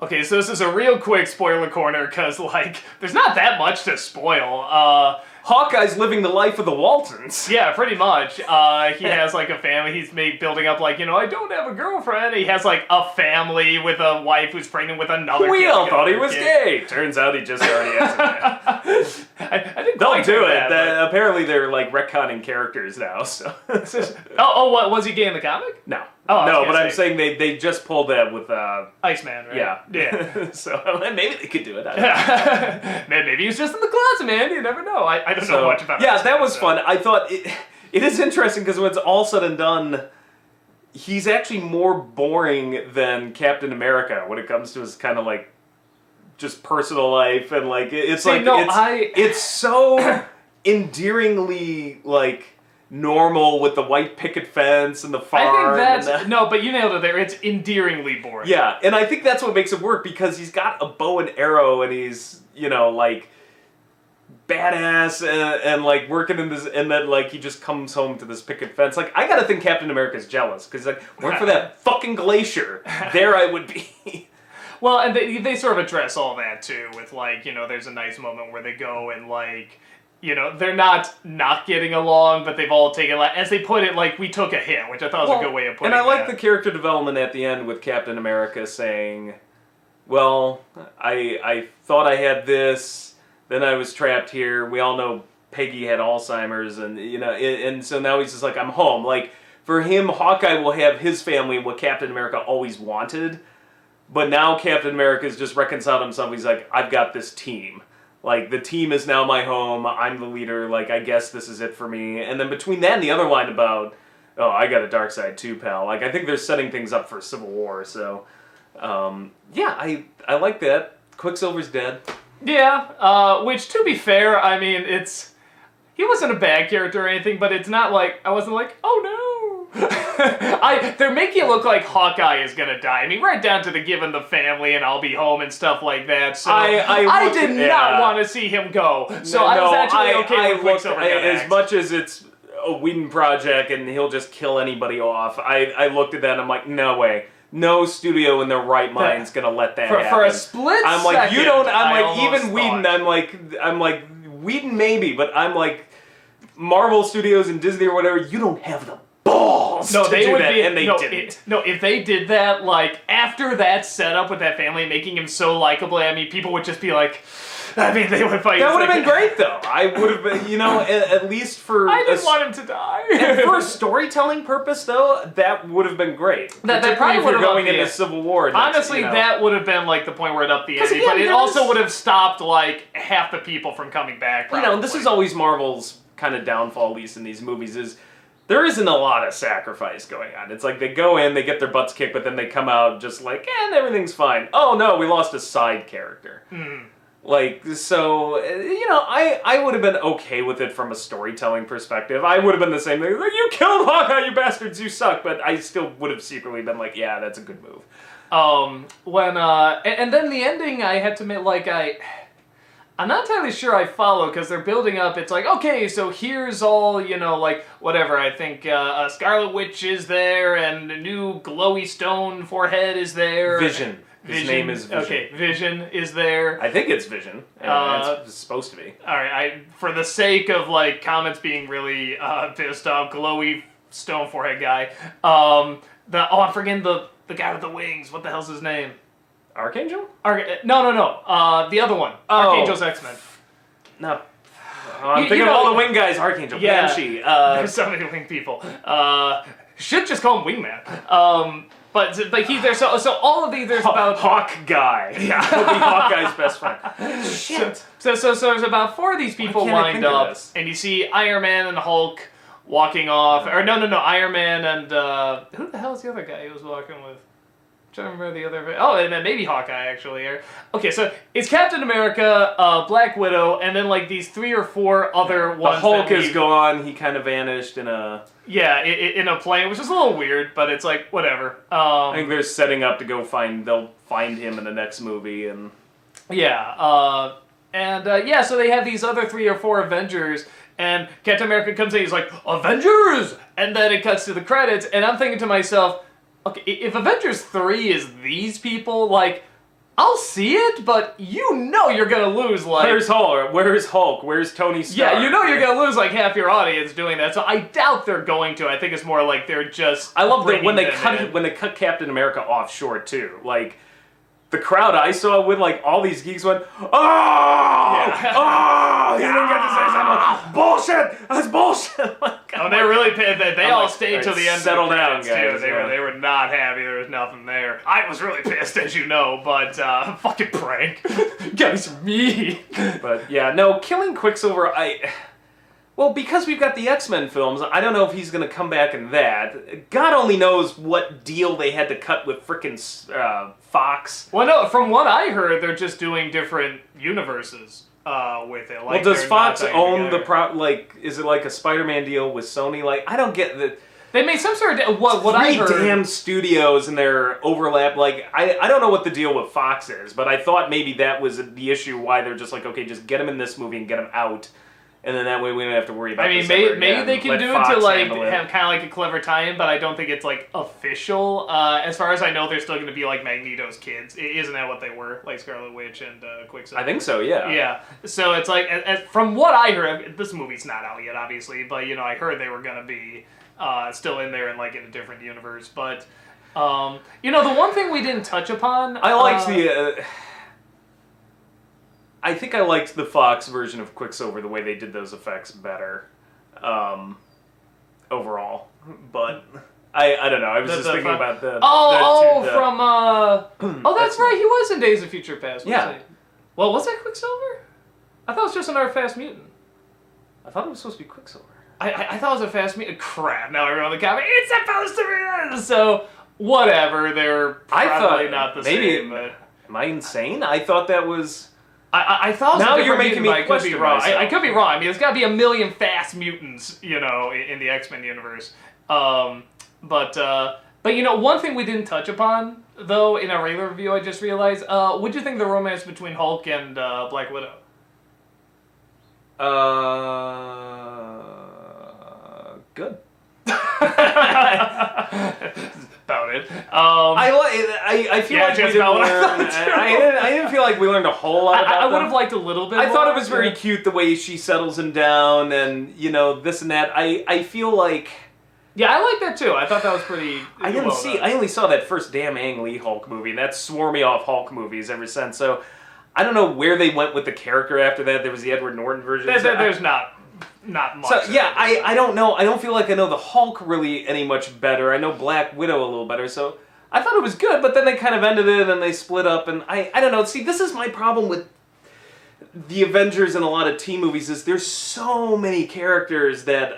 Okay, so this is a real quick spoiler corner, because, like, there's not that much to spoil. Hawkeye's living the life of the Waltons. Yeah, pretty much. He has, like, a family. He's building up, like, I don't have a girlfriend. He has, like, a family with a wife who's pregnant with another kid. We all thought he was gay. Turns out he just already has a kid. I didn't Don't do it. That, apparently they're, like, retconning characters now, so... what, was he gay in the comic? No. Oh, no, but I'm saying they just pulled that with... Iceman, right? Yeah. So, maybe they could do it. I don't know. Maybe he was just in the closet, man. You never know. I don't know much about it. Yeah, that was fun. I thought it is interesting because when it's all said and done, he's actually more boring than Captain America when it comes to his kind of like just personal life and like it's so endearingly like normal with the white picket fence and the farm. I think no, but you nailed it there. It's endearingly boring. Yeah, and I think that's what makes it work because he's got a bow and arrow and he's like badass and like working in this, and then like he just comes home to this picket fence. Like I gotta think Captain America's jealous because like weren't for that fucking glacier, there I would be. Well, and they sort of address all that too with like there's a nice moment where they go and like. They're not getting along, but they've all taken, as they put it, like, we took a hit, which I thought was a good way of putting it. And I like the character development at the end with Captain America saying, well, I thought I had this, then I was trapped here. We all know Peggy had Alzheimer's, and, and so now he's just like, I'm home. Like, for him, Hawkeye will have his family, what Captain America always wanted, but now Captain America's just reconciled himself. He's like, I've got this team. Like, the team is now my home, I'm the leader, like, I guess this is it for me. And then between that and the other line about, oh, I got a dark side too, pal. Like, I think they're setting things up for Civil War, so... yeah, I like that. Quicksilver's dead. Yeah, which, to be fair, I mean, he wasn't a bad character or anything, but it's not like, I wasn't like, oh no! They're making it look like Hawkeye is gonna die. I mean, right down to the given the family and I'll be home and stuff like that. So I did not want to see him go. So I was actually okay with Quicksilver. As much as it's a Whedon project and he'll just kill anybody off, I looked at that and I'm like, no way. No studio in their right mind's gonna let that happen. For a split I'm like, second, you don't. I'm like, even Whedon. I'm like, Whedon maybe, but I'm like, Marvel Studios and Disney or whatever. You don't have the balls to do that, and they didn't. If they did that, like after that setup with that family, making him so likable, I mean, people would just be like. I mean, they would fight. That would have been great, though. I would have been, at least for... I didn't want him to die. And for a storytelling purpose, though, that would have been great. That probably would have going into Civil War. Honestly, that would have been, like, the point where it upped the ante, but it also would have stopped, like, half the people from coming back, probably. This is always Marvel's kind of downfall, at least in these movies, is there isn't a lot of sacrifice going on. It's like they go in, they get their butts kicked, but then they come out just like, and everything's fine. Oh, no, we lost a side character. Like, so, I would have been okay with it from a storytelling perspective. I would have been the same thing, like, you killed Hawkeye, you bastards, you suck, but I still would have secretly been like, yeah, that's a good move. And then the ending, I had to admit, like, I'm not entirely sure I follow, because they're building up, it's like, okay, so here's all, like, whatever, I think Scarlet Witch is there, and a new glowy stone forehead is there. Vision. His name is Vision. Okay, Vision is there. I think it's Vision. It's supposed to be. Alright, for the sake of, like, comments being really pissed off, glowy stone forehead guy, I'm forgetting the guy with the wings. What the hell's his name? Archangel? No. The other one. Archangel's X-Men. No. I'm thinking of all the wing guys. Archangel, yeah, Banshee. There's so many wing people. Should just call him Wingman. But he's there, so all of these, there's about... Hawk Guy. Yeah. He'll be Hawkeye's best friend. Shit. So there's about 4 of these people lined up, and you see Iron Man and Hulk walking off, or no, Iron Man and, who the hell is the other guy he was walking with? I'm trying to remember the other... Oh, and then maybe Hawkeye, actually. Okay, so it's Captain America, Black Widow, and then, like, these 3 or 4 other ones. The Hulk is gone. He kind of vanished in a... Yeah, in a plane, which is a little weird, but it's like, whatever. I think they're setting up to go they'll find him in the next movie, and... Yeah, so they have these other 3 or 4 Avengers, and Captain America comes in, he's like, Avengers! And then it cuts to the credits, and I'm thinking to myself, okay, if Avengers 3 is these people, like, I'll see it, but you know you're gonna lose, like... Where's Hulk? Where's Hulk? Where's Tony Stark? Yeah, you know you're gonna lose, like, half your audience doing that, so I doubt they're going to. I think it's more like they're just... I love that when bringing they cut Captain America off short, too. Like, the crowd I saw with, like, all these geeks went, oh! Yeah. Oh! He didn't get to say something. Bullshit! That's bullshit! Oh, they're really pissed. They all stayed till the end. Settle down, guys. guys. They were not happy. There was nothing there. I was really pissed, as you know, but fucking prank. Got me some meat. But yeah, no, killing Quicksilver, well, because we've got the X-Men films, I don't know if he's going to come back in that. God only knows what deal they had to cut with frickin' Fox. Well, no, from what I heard, they're just doing different universes with it. Like, well, does Fox own the is it like a Spider-Man deal with Sony? Like, I don't get the... They made some sort of... What I heard... Three damn studios and their overlap. Like, I don't know what the deal with Fox is, but I thought maybe that was the issue why they're just like, okay, just get him in this movie and get him out. And then that way we don't have to worry about this maybe again. they can Let do Fox it to, like, handle it. have kind of like a clever tie-in, but I don't think it's, like, official. As far as I know, they're still going to be, like, Magneto's kids. Isn't that what they were? Like Scarlet Witch and Quicksilver? I think so, yeah. Yeah. So it's like, from what I heard, this movie's not out yet, obviously, but, you know, I heard they were going to be still in there and, like, in a different universe. But, you know, the one thing we didn't touch upon... I liked I think I liked the Fox version of Quicksilver, the way they did those effects better, overall. But I don't know. I was just thinking about the... that's right. He was in Days of Future Past. Yeah. He? Well, was that Quicksilver? I thought it was just another Fast Mutant. I thought it was supposed to be Quicksilver. I thought it was a Fast Mutant. Crap! Now everyone in the comment, it's supposed to be this. So whatever. They're probably not the same. But am I insane? I thought that was... I thought it was now a you're different making mutant, me but I could be question wrong. myself. I could be wrong. I mean, there's got to be a million fast mutants, you know, in the X-Men universe. But you know, one thing we didn't touch upon though in our regular review, I just realized. What do you think of the romance between Hulk and Black Widow? Good. About it. I feel like we didn't learn. I didn't feel like we learned a whole lot about I would have liked a little bit more. I thought it was very cute the way she settles him down and, you know, this and that. I feel like... Yeah, I like that too. I thought that was pretty I only saw that first damn Ang Lee Hulk movie, and that swore me off Hulk movies ever since. So I don't know where they went with the character after that. There was the Edward Norton version. There's not much. So yeah, I don't know. I don't feel like I know the Hulk really any much better. I know Black Widow a little better. So I thought it was good, but then they kind of ended it and they split up. And I don't know. See, this is my problem with the Avengers and a lot of team movies is there's so many characters that,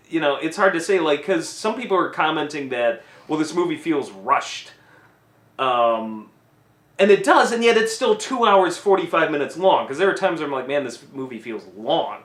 you know, it's hard to say, like, because some people are commenting that, well, this movie feels rushed. And it does, and yet it's still 2 hours, 45 minutes long, because there are times where I'm like, man, this movie feels long.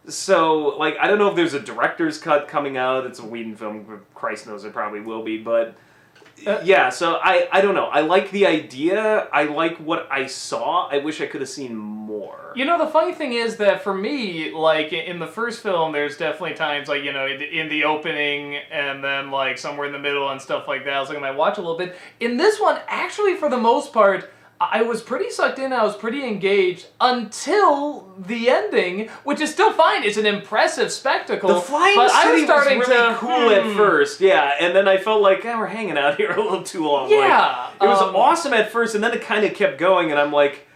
So, like, I don't know if there's a director's cut coming out. It's a Whedon film. Christ knows it probably will be, but... yeah, so I don't know. I like the idea. I like what I saw. I wish I could have seen more. You know, the funny thing is that for me, like, in the first film, there's definitely times, like, you know, in the opening and then, like, somewhere in the middle and stuff like that, I was like, I might watch a little bit. In this one, actually, for the most part, I was pretty sucked in, I was pretty engaged until the ending, which is still fine. It's an impressive spectacle. The flying city was really cool at first, yeah, and then I felt like, we're hanging out here a little too long. Yeah. Like, it was awesome at first, and then it kind of kept going, and I'm like,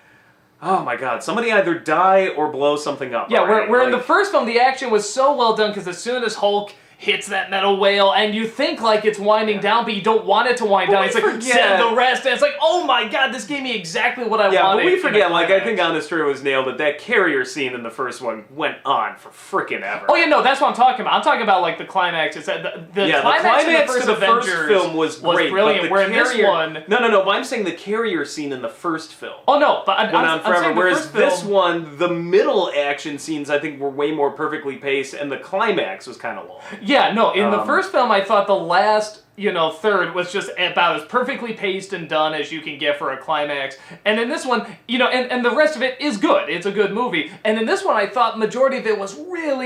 oh my god, somebody either die or blow something up. Yeah, right? where in the first film, the action was so well done, because as soon as Hulk hits that metal whale, and you think like it's winding down, but you don't want it to wind down. It's like, said the rest, and it's like, oh my god, this gave me exactly what I wanted. Yeah, but we forget, like, I think Honest True was nailed it. That carrier scene in the first one went on for frickin' ever. Oh yeah, no, that's what I'm talking about. I'm talking about, like, the climax. It's the climax in the first Avengers film was great, brilliant, where in this one... No, but I'm saying the carrier scene in the first film. Oh no, but went on forever, saying whereas this one, the middle action scenes, I think, were way more perfectly paced, and the climax was kind of long. Yeah, no, in the first film, I thought the last, you know, third was just about as perfectly paced and done as you can get for a climax. And in this one, you know, and the rest of it is good. It's a good movie. And in this one, I thought majority of it was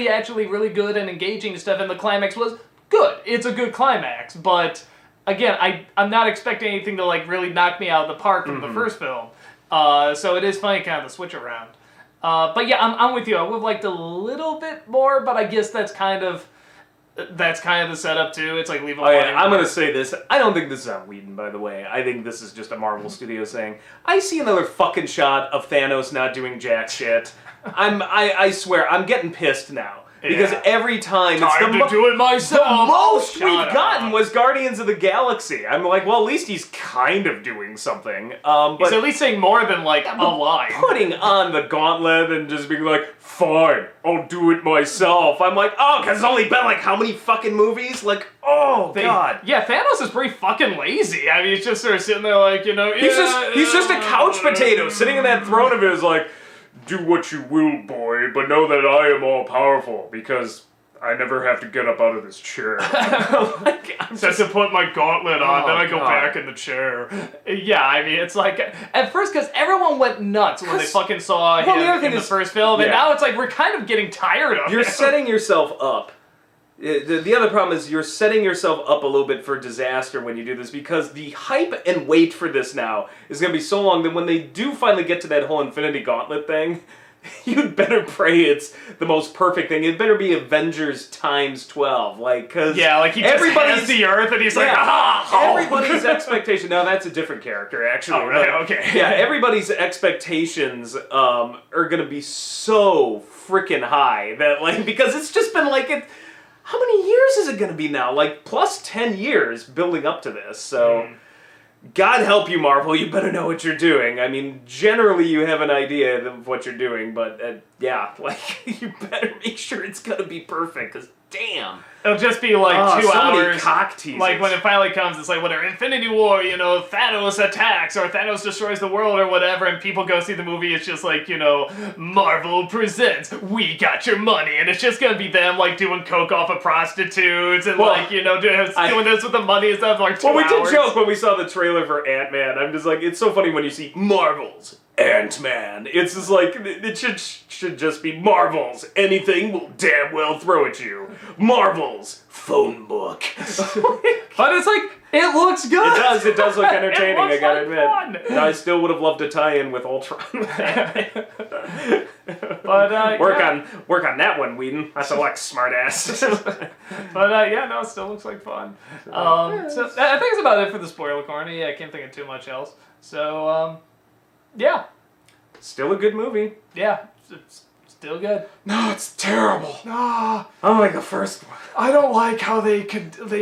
actually really good and engaging and stuff, and the climax was good. It's a good climax, but again, I'm not expecting anything to like really knock me out of the park from the first film. So it is funny kind of the switch around. But yeah, I'm with you. I would have liked a little bit more, but I guess that's kind of the setup too. It's like leave. Oh yeah, I'm gonna say this. I don't think this is on Whedon, by the way. I think this is just a Marvel studio saying, I see another fucking shot of Thanos not doing jack shit. I swear, I'm getting pissed now. Because every time Time to do it myself. The most we've gotten was Guardians of the Galaxy. I'm like, well, at least he's kind of doing something. But he's at least saying more than like a line. Putting on the gauntlet and just being like, fine, I'll do it myself. I'm like, oh, because it's only been like how many fucking movies? Like, oh god. Yeah, Thanos is pretty fucking lazy. I mean, he's just sort of sitting there like, you know, he's just a couch potato sitting in that throne of his like, do what you will, boy, but know that I am all powerful because I never have to get up out of this chair. Like, I'm just to put my gauntlet on, then I go back in the chair. Yeah, I mean, it's like at first because everyone went nuts when they fucking saw him in the first film, and now it's like we're kind of getting tired of it. You're setting yourself up. The other problem is you're setting yourself up a little bit for disaster when you do this because the hype and wait for this now is going to be so long that when they do finally get to that whole Infinity Gauntlet thing, you'd better pray it's the most perfect thing. It better be Avengers times 12. Like, cause like he just has the Earth and he's like, everybody's expectation. Now that's a different character, actually. Oh, really? Okay. Yeah, everybody's expectations are going to be so freaking high that, like, because it's just been like it. How many years is it going to be now? Like, plus 10 years building up to this. So, God help you, Marvel. You better know what you're doing. I mean, generally you have an idea of what you're doing, but yeah, like, you better make sure it's going to be perfect, because damn. It'll just be like 2 hours. Many cock teasers. Like when it finally comes, it's like whatever, Infinity War, you know, Thanos attacks or Thanos destroys the world or whatever, and people go see the movie. It's just like, you know, Marvel presents, we got your money, and it's just gonna be them like doing coke off of prostitutes and like, you know, doing this with the money and stuff. Like 2 hours. Well, we did joke when we saw the trailer for Ant-Man. I'm just like, it's so funny when you see Marvel's Ant-Man. It's just like, it should just be Marvel's. Anything will damn well throw at you. Marvel's phone book. But it's like, it looks good. It does look entertaining, I gotta admit. Fun. I still would have loved to tie in with Ultron. But work on that one, Whedon. That's a like smart ass. But yeah, no, it still looks like fun. So I think that's about it for the spoiler corner. Yeah, I can't think of too much else. So yeah. Still a good movie. Yeah, it's still good. No, it's terrible. Ah, I like the first one. I don't like how they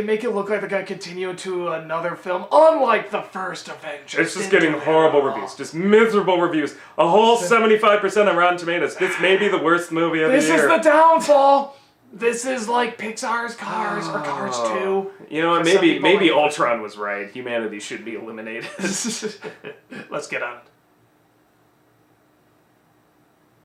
make it look like the guy continued to another film, unlike the first Avengers. It's just getting horrible reviews, just miserable reviews. A whole 75% on Rotten Tomatoes. This may be the worst movie of the year. This is the downfall. This is like Pixar's Cars or Cars 2. You know what? Maybe Ultron was right. Humanity should be eliminated. Let's get on it.